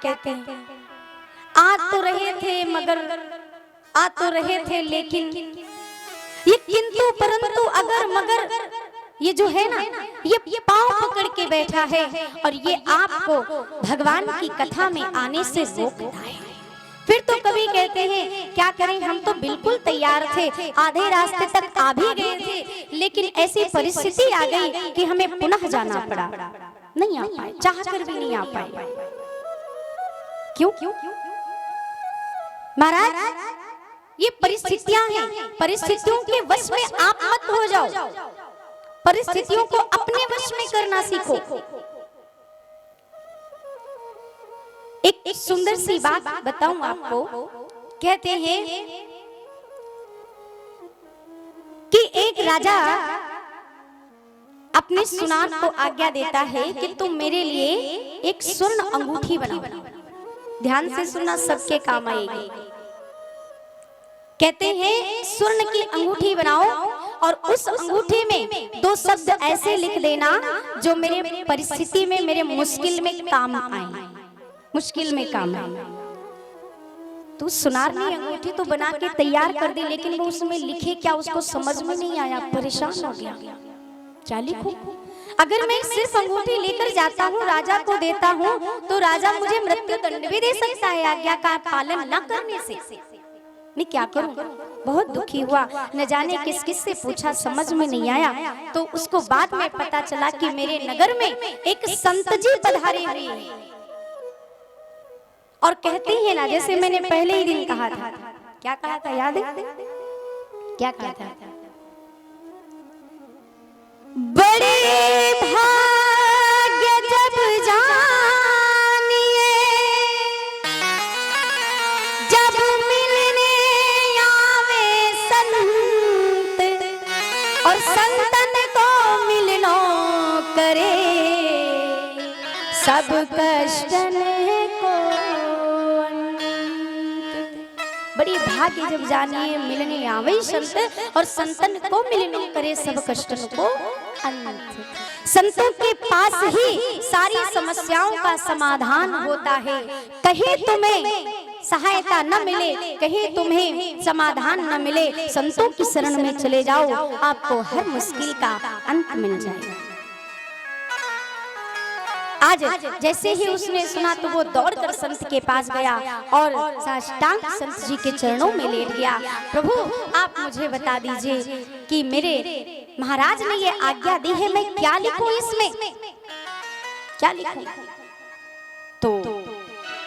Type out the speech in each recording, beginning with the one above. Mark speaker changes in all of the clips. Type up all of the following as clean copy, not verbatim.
Speaker 1: कहते हैं, आ तो रहे थे मगर, आ तो रहे थे लेकिन, ये किंतु परंतु अगर मगर, ये जो है ना, ये पांव पकड़ के बैठा है और ये आपको भगवान की कथा में आने से रोकता है। फिर तो कभी कहते हैं क्या करें, हम तो बिल्कुल तैयार थे, आधे रास्ते तक आ भी गए थे, लेकिन ऐसी परिस्थिति आ गई कि हमें पुनः जाना पड़ा, नहीं आ पाए, चाहकर भी नहीं आ पाए। क्यों? महाराज, ये परिस्थितियां हैं, परिस्थितियों के वश में आप मत हो जाओ, परिस्थितियों को अपने वश में करना सीखो। एक सुंदर सी बात बताऊं आपको। कहते हैं कि एक राजा अपने सुनार को आज्ञा देता है कि तुम मेरे लिए एक स्वर्ण अंगूठी बनाओ। ध्यान से सुनना, सबके काम आएगी। कहते हैं स्वर्ण की अंगूठी बनाओ और उस अंगूठी में दो शब्द ऐसे लिख देना जो मेरे परिस्थिति में, मेरे मुश्किल में काम आए, मुश्किल में काम आए। तो सुनार ने अंगूठी तो बना के तैयार कर दी, लेकिन वो उसमें लिखे क्या उसको समझ में नहीं आया, परेशान हो गया। क्या लिखूं? अगर मैं सिर्फ अंगूठी लेकर जाता हूँ, राजा को देता हूँ, तो राजा मुझे मृत्यु दंड भी दे सकता है आज्ञा का पालन न करने से। मैं क्या करूं? बहुत दुखी हुआ, न जाने किस किस से पूछा, समझ में नहीं आया। तो उसको बाद में पता चला कि मेरे नगर में एक संत जी पधारे हुए हैं और कहते हैं ना, जैसे मैंने पहले ही दिन कहा था, क्या कहा था याद है? क्या कहा था? बड़े भाग्य जब जानिए, जब मिलने आवे संत और संतन को मिलनो करे, सब कष्टन को बड़ी भाग्य जब जानिए, मिलने आवे संत और संतन को मिलनो करे, सब कष्टन को अंत। संतों के पास ही सारी समस्याओं का समाधान होता है। कहीं तुम्हें सहायता न मिले, कहीं तुम्हें समाधान न मिले, संतों की शरण में चले जाओ, आपको हर मुश्किल का अंत मिल जाएगा। आज जैसे ही उसने सुना तो वो दौड़कर संत के पास गया और साष्टांग संत जी के चरणों में लेट गया। प्रभु, आप मुझे बता दीजिए कि मेरे महाराज ने ये आज्ञा दी है, मैं क्या लिखूं इसमें, क्या लिखूं? तो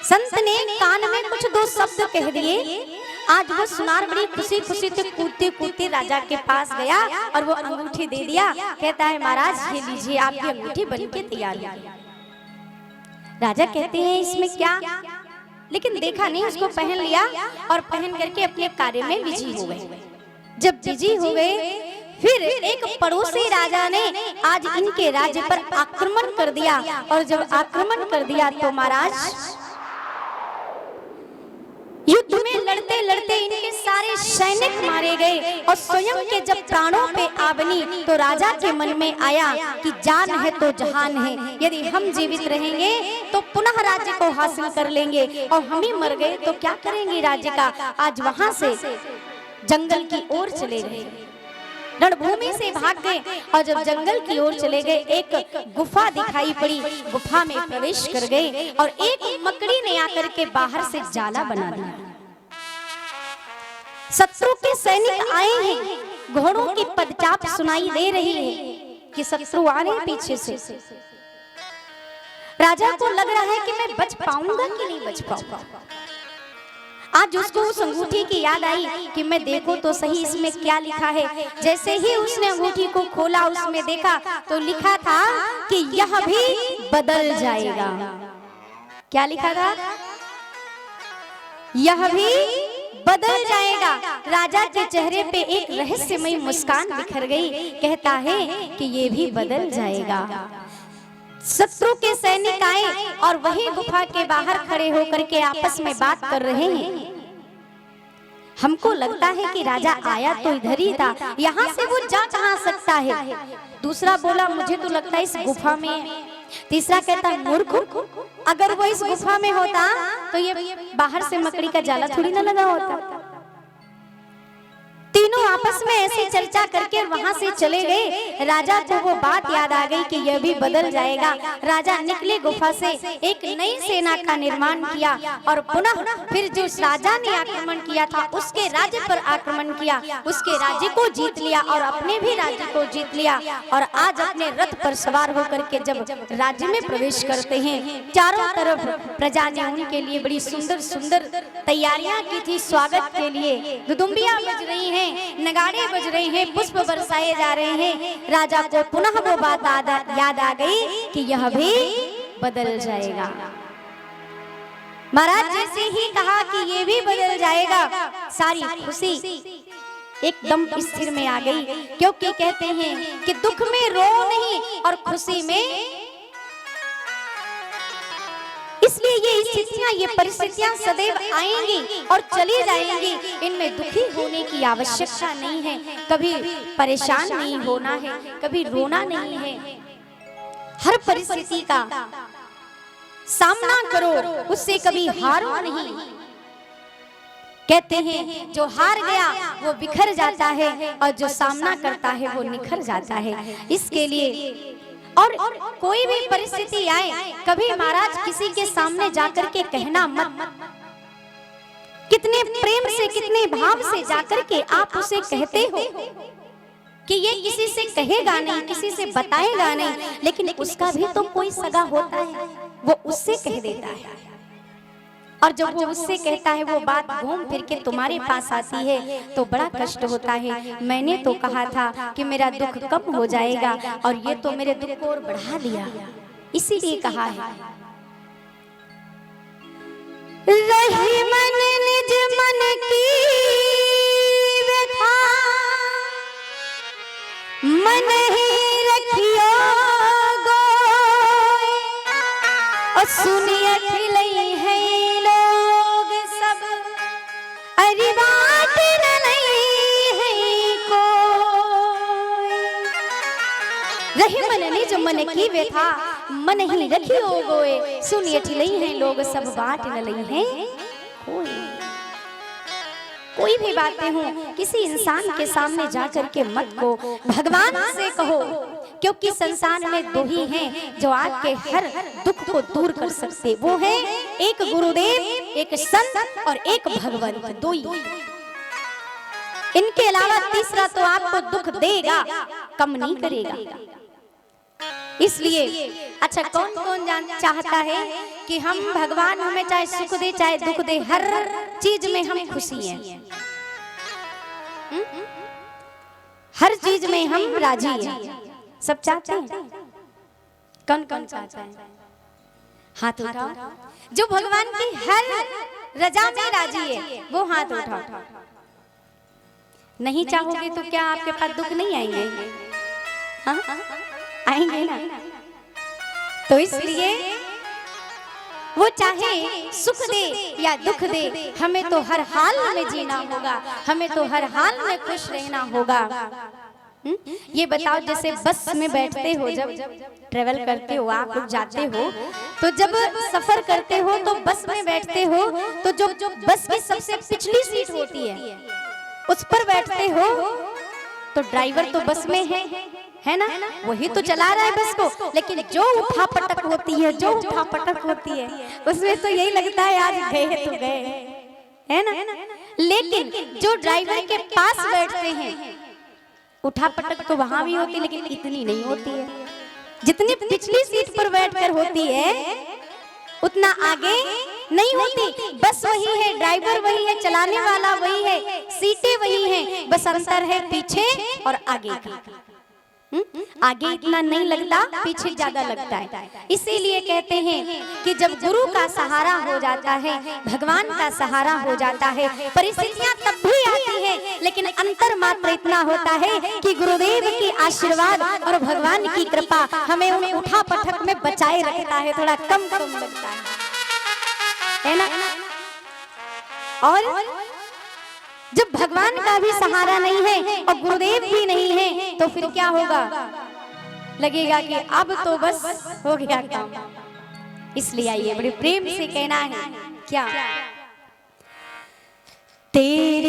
Speaker 1: संत ने कान में कुछ दो शब्द कह दिए। आज वो सुनार बड़ी खुशी खुशी से कूदते कूदते राजा के पास गया और वो अंगूठी दे दिया। कहता है, महाराज ये लीजिए, आपकी अंगूठी बन के तैयार है। राजा कहते हैं इसमें क्या, लेकिन देखा नहीं, उसको पहन लिया और पहन करके अपने कार्य में बिजी हो गए। जब बिजी हो गए, फिर एक पड़ोसी राजा ने आज इनके राज्य पर आक्रमण कर दिया और जब आक्रमण कर दिया तो महाराज युद्ध में लड़ते लड़ते इनके सारे सैनिक मारे गए और स्वयं के जब प्राणों पे आवनी तो राजा के मन में आया कि जान है तो जहान है, यदि हम जीवित रहेंगे तो पुनः राज्य को हासिल कर लेंगे और हम ही मर गए तो क्या करेंगे राज्य का। आज वहां से जंगल की ओर चले गए, रणभूमि से भाग गए और जब जंगल की ओर चले गए, एक गुफा दिखाई पड़ी, गुफा में प्रवेश कर गए और एक मकड़ी ने आकर के बाहर से जाला बना दिया। शत्रु के सैनिक आए हैं, घोड़ों की पदचाप सुनाई दे रही है कि शत्रु आ रहे हैं पीछे से। राजा को लग रहा है कि मैं बच पाऊंगा कि नहीं बच पाऊंगा। आज उसको उस अंगूठी की याद आई कि मैं देखो तो सही इसमें क्या लिखा है। जैसे ही उसने अंगूठी को खोला, उसमें देखा तो लिखा था कि यह भी बदल जाएगा। क्या लिखा था? यह भी बदल जाएगा। राजा के चेहरे पे एक रहस्यमयी मुस्कान बिखर गई। कहता है कि ये भी बदल जाएगा। शत्रु के सैनिक आए और वही गुफा के बाहर खड़े होकर के आपस में बात कर रहे हैं। हमको लगता है कि राजा आया तो इधर ही था, यहाँ से वो जा कहाँ सकता है। दूसरा बोला, मुझे तो लगता है इस गुफा में तीसरा कहता है मूर्ख, अगर वो इस गुफा में होता तो ये बाहर से मकड़ी का जाला थोड़ी ना लगा होता। तीनों आपस में ऐसे चर्चा करके वहां से चले गए। राजा को वो बात याद आ गई कि यह भी बदल जाएगा। राजा निकले गुफा से, एक नई सेना का निर्माण किया और पुनः फिर जो राजा ने आक्रमण किया था उसके राज्य पर आक्रमण किया, उसके राज्य को जीत लिया और अपने भी राज्य को जीत लिया। और आज अपने रथ पर सवार होकर के जब राज्य में प्रवेश करते हैं, चारों तरफ प्रजा ने उनके लिए बड़ी सुंदर सुंदर तैयारियां की थी स्वागत के लिए। दुदुम्बियां बज रही हैं, नगाड़े बज रहे हैं, पुष्प बरसाए जा रहे हैं। राजा को पुनः वो बात याद आ गई कि यह भी बदल जाएगा। महाराज जैसे ही कहा कि ये भी बदल जाएगा, सारी खुशी एकदम स्थिर में आ गई। क्योंकि कहते हैं कि दुख में रो नहीं और खुशी में, इसलिए ये स्थितियां, ये परिस्थितियां सदैव आएंगी और चली जाएंगी। इनमें दुखी होने की आवश्यकता नहीं है, कभी परेशान नहीं होना है, कभी रोना नहीं है। हर परिस्थिति का सामना करो, उससे कभी हारो नहीं। कहते हैं जो हार गया वो बिखर जाता है और जो सामना करता है वो निखर जाता है। इसके लिए और कोई भी परिस्थिति आए, कभी महाराज किसी के सामने जाकर के कहना मत। कितने प्रेम से, कितने भाव से जाकर के आप उसे कहते हो कि ये किसी से कहेगा नहीं, किसी से बताएगा नहीं, लेकिन उसका भी तो कोई सगा होता है, वो उससे कह देता है। और जब वो उससे कहता है वो बात घूम फिर के तुम्हारे पास आती है तो बड़ा कष्ट होता है। मैंने तो कहा था कि मेरा दुख कम हो जाएगा और ये तो मेरे दुख को और बढ़ा दिया। इसीलिए कहा है, रही मन निज मन की व्यथा, मन ही रखियो गोय, और सुनिए खिलई है लोग सब, अरे बात न नहीं है कोई। रही मन निज मन की व्यथा, मन ही रखियो गोए, सुनिए ठिलई है लोग सब, बात न लई है कोई। कोई भी बातें हो किसी इंसान के सामने जाकर के मत को, भगवान से कहो। क्योंकि संसार में दो ही हैं जो आपके हर दुख को दूर कर सकते, वो है एक गुरुदेव, एक संत और एक भगवान। दो ही, इनके अलावा तीसरा तो आपको दुख देगा, कम नहीं करेगा। इसलिए अच्छा, कौन कौन चाहता है कि हम भगवान हमें चाहे सुख दे चाहे दुख दे, हर चीज में हम खुशी हैं, हर चीज में हम राजी हैं। सब चाहते हैं? कौन कौन चाहता है? हाथ उठाओ। जो भगवान की हर रजा में राजी है वो हाथ उठाओ। नहीं चाहोगे तो क्या आपके पास दुख नहीं आएंगे? हाँ आएंगे ना। तो इसलिए वो चाहे सुख दे या दुख दे, हमें तो हर हाल में जीना होगा, हमें तो हर हाल में खुश रहना होगा। ये बताओ, जैसे बस में बैठते हो, जब ट्रेवल करते हो, आप लोग जाते हो, तो जब सफर करते हो तो बस में बैठते हो तो जो बस की सबसे पिछली सीट होती है उस पर बैठते हो, तो ड्राइवर तो बस में है ना, वही तो चला रहा है बस को। लेकिन जो उठा पटक होती है, जो उठा पटक होती है, उसमें तो यही लगता है आज गए तो गए, है ना। लेकिन जो ड्राइवर के पास बैठते हैं, उठा पटक तो वहां भी होती, लेकिन इतनी नहीं होती है। जितनी पिछली सीट पर बैठकर होती है उतना आगे नहीं होती। बस वही है, ड्राइवर वही है, चलाने वाला वही है, सीटें वही हैं, बस अंतर है पीछे और आगे का। आगे इतना नहीं लगता, पीछे ज्यादा लगता है। इसीलिए कहते हैं कि जब गुरु का सहारा हो जाता है, भगवान का सहारा हो जाता है, परिस्थितियां तब भी आती हैं, लेकिन अंतर मात्र इतना होता है कि गुरुदेव की आशीर्वाद और भगवान की कृपा हमें उन उठा पटक में बचाए रखता है, थोड़ा कम कम लगता है ना। और जब भगवान का भी सहारा नहीं है और गुरुदेव भी नहीं है तो फिर क्या होगा? लगेगा कि अब तो बस हो गया काम। इसलिए आइए बड़े प्रेम से कहना है क्या, तेरे